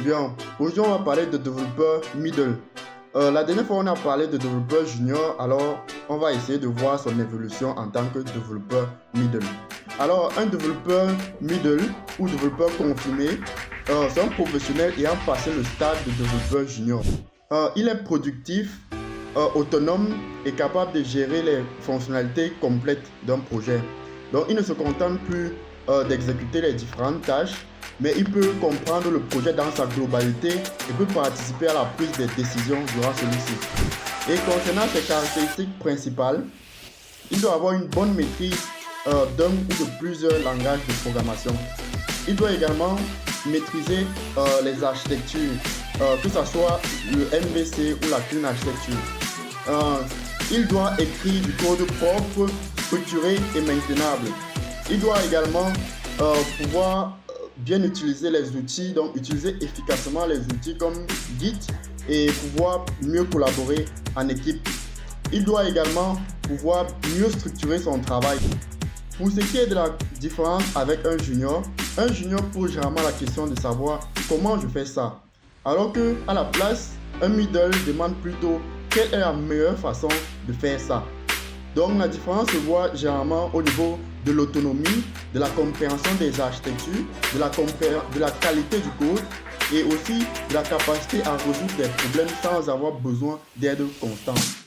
Bien, aujourd'hui on va parler de développeur middle. La dernière fois on a parlé de développeur junior, alors on va essayer de voir son évolution en tant que développeur middle. Alors un développeur middle ou développeur confirmé, c'est un professionnel ayant passé le stade de développeur junior. Il est productif, autonome et capable de gérer les fonctionnalités complètes d'un projet. Donc il ne se contente plus d'exécuter les différentes tâches, mais il peut comprendre le projet dans sa globalité et peut participer à la prise de décision durant celui-ci. Et concernant ses caractéristiques principales, il doit avoir une bonne maîtrise d'un ou de plusieurs langages de programmation. Il doit également maîtriser les architectures, que ce soit le MVC ou la Clean Architecture. Il doit écrire du code propre, structuré et maintenable. Il doit également pouvoir bien utiliser les outils, donc utiliser efficacement les outils comme Git et pouvoir mieux collaborer en équipe. Il doit également pouvoir mieux structurer son travail. Pour ce qui est de la différence avec un junior pose généralement la question de savoir comment je fais ça. Alors que à la place, un middle demande plutôt quelle est la meilleure façon de faire ça. Donc la différence se voit généralement au niveau de l'autonomie, de la compréhension des architectures, de la qualité du code et aussi de la capacité à résoudre des problèmes sans avoir besoin d'aide constante.